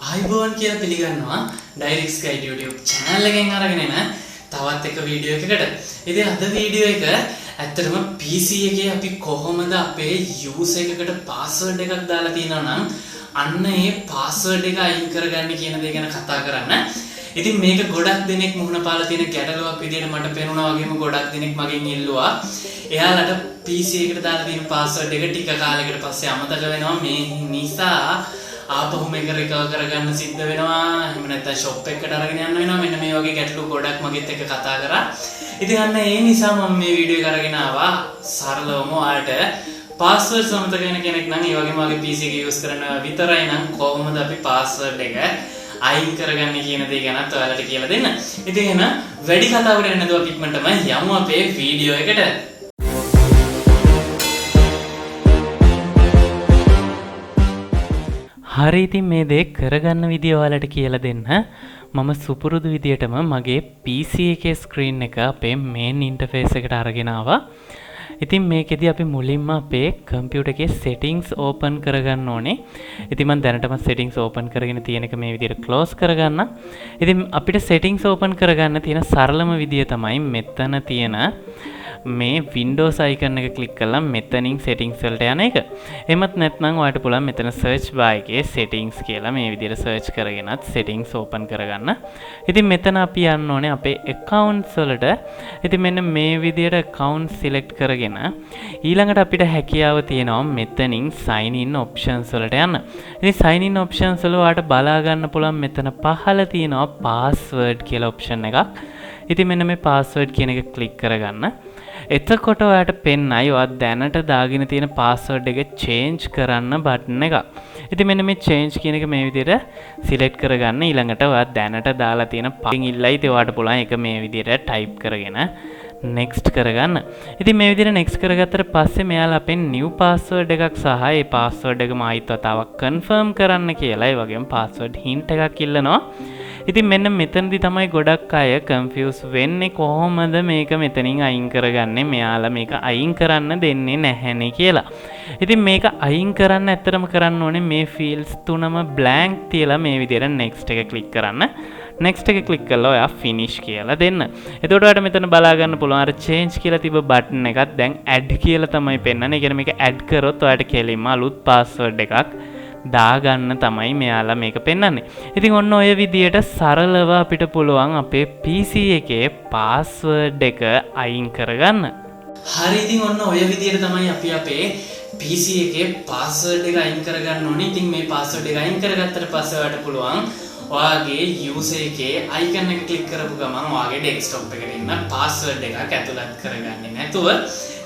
ආයිබෝන් කියලා පිළිගන්නවා ඩයරික්ස් guide YouTube channel එකෙන් අරගෙන එන තවත් එක වීඩියෝ එකකට. ඉතින් අද වීඩියෝ එක ඇත්තටම PC එකේ අපි කොහොමද අපේ user එකකට password එකක් දාලා තියෙනවා නම් අන්න ඒ password එක අයින් කරගන්නේ කියන දේ ගැන කතා කරන්න. ඉතින් මේක ගොඩක් දෙනෙක් මුහුණ පාලා තියෙන ගැටලුවක් විදියට මට පේනුණා වගේම ගොඩක් දෙනෙක් මගෙන් ඉල්ලුවා. එයාලට PC එකට දාලා තියෙන password එක ටික කාලයකට පස්සේ අමතක වෙනවා. මේ නිසා ආපහු මේක රිකවර් කරගන්න සිද්ධ වෙනවා. එහෙම නැත්නම් shop එකකට අරගෙන යන්න වෙනවා. මෙන්න මේ වගේ ගැටලු ගොඩක් මගෙත් එක්ක කතා කරා. ඉතින් අන්න ඒ නිසා මම මේ වීඩියෝ එක අරගෙන ආවා. සරලවම ඔයාලට password සමතක වෙන කෙනෙක් නම් ඒ වගේම වගේ PC එක use කරන විතරයි නම් කොහොමද අපි password එක අයින් කරගන්නේ කියන දේ ගැනත් ඔයාලට කියලා දෙන්න. ඉතින් එහෙනම් වැඩි කතාවකට යන්න නැතුව ඉක්මනටම යමු අපේ වීඩියෝ එකට. හරි ඉතින් මේ දේ කරගන්න විදිය ඔයාලට කියලා දෙන්න. මම සුපුරුදු විදියටම මගේ PC එකේ ස්ක්‍රීන් එක අපේ මේන් ඉන්ටර්ෆේස් එකට අරගෙන ආවා. ඉතින් මේකෙදි අපි මුලින්ම අපේ කම්පියුටර් එකේ settings open කරගන්න ඕනේ. ඉතින් මම දැනටම settings open කරගෙන තියෙන එක මේ විදියට close කරගන්න. ඉතින් අපිට settings open කරගන්න තියෙන සරලම විදිය තමයි මෙතන තියෙන මේ Windows icon එක click කරලා මෙතනින් settings වලට යන එක. එහෙමත් නැත්නම් ඔයාලට පුළුවන් මෙතන search bar එකේ settings කියලා මේ විදිහට search කරගෙනත් settings open කරගන්න. ඉතින් මෙතන අපි යන්න ඕනේ අපේ accounts වලට. ඉතින් මෙන්න මේ විදිහට account select කරගෙන ඊළඟට අපිට හැකියාව තියෙනවා මෙතනින් sign in options වලට යන්න. ඉතින් sign in options වල ඔයාලට බලා ගන්න පුළුවන් මෙතන පහළ තියෙනවා password කියලා option එකක්. ඉතින් මෙන්න මේ password කියන එක click කරගන්න. එතකොට ඔයාලට පෙන්නයි ඔයා දැනට දාගෙන තියෙන password එක change කරන්න button එක. ඉතින් මෙන්න මේ change කියන එක මේ විදිහට select කරගන්න. ඊළඟට ඔයා දැනට දාලා තියෙන පයින් ඉල්ලයි ඉතින් ඔයාලට පුළුවන් ඒක මේ විදිහට type කරගෙන next කරගන්න. ඉතින් මේ විදිහට next කරගත්තට පස්සේ මෙයාලා අපෙන් new password එකක් සහ ඒ password එක මායිත් වතාවක් confirm කරන්න කියලා ඒ වගේම password hint එකක් ඉල්ලනවා. ඉතින් මෙන්න මෙතනදී තමයි ගොඩක් අය confuse වෙන්නේ කොහොමද මේක මෙතනින් අයින් කරගන්නේ මෙයාලා මේක අයින් කරන්න දෙන්නේ නැහැනේ කියලා. ඉතින් මේක අයින් කරන්න ඇත්තටම කරන්න ඕනේ මේ fields තුනම blank තියලා මේ විදිහට next එක click කරන්න. next එක click කරලා ඔයා finish කියලා දෙන්න. එතකොට ඔයාලට මෙතන බලා ගන්න පුළුවන් අර change කියලා තිබ්බ button එකක් දැන් add කියලා තමයි පෙන්නන්නේ. ඒ කියන්නේ මේක add කරොත් ඔයාලට කෙලින්ම අලුත් password එකක් දාගන්න තමයි මෙයාලා මේක පෙන්වන්නේ. ඉතින් ඔන්න ඔය විදියට සරලව අපිට පුළුවන් අපේ PC එකේ password එක අයින් කරගන්න. හරි ඉතින් ඔන්න ඔය විදියට තමයි අපි අපේ PC එකේ password එක අයින් කරගන්න ඕනේ. ඉතින් මේ password එක අයින් කරගත්තට පස්සේ ඔයාලට පුළුවන් ඔයාගේ user එකේ icon එක click කරපු ගමන් ඔයාගේ desktop එකට එන්න password එකක් ඇතුළත් කරගන්නේ නැතුව.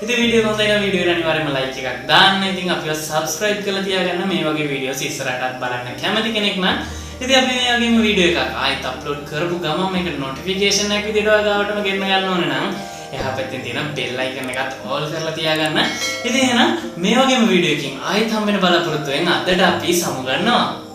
ඉතින් වීඩියෝ හොඳ නම් වීඩියෝ එක අනිවාර්යයෙන්ම like එකක් දාන්න. ඉතින් අපිව subscribe කරලා තියාගන්න මේ වගේ වීඩියෝස් ඉස්සරහටත් බලන්න කැමති කෙනෙක් නම්. ඉතින් අපි මේ වගේම වීඩියෝ එකක් ආයෙත් අප්ලෝඩ් කරපු ගමන් මේකට notification එකක් විදිහට ඔයා ගාවටම ගෙන්න ගන්න ඕනේ නම් එහා පැත්තේ තියෙන bell icon එකත් all කරලා තියාගන්න. ඉතින් එහෙනම් මේ වගේම වීඩියෝ එකකින් ආයෙත් හම්බ වෙන බලාපොරොත්තු වෙන අදට අපි සමු ගන්නවා.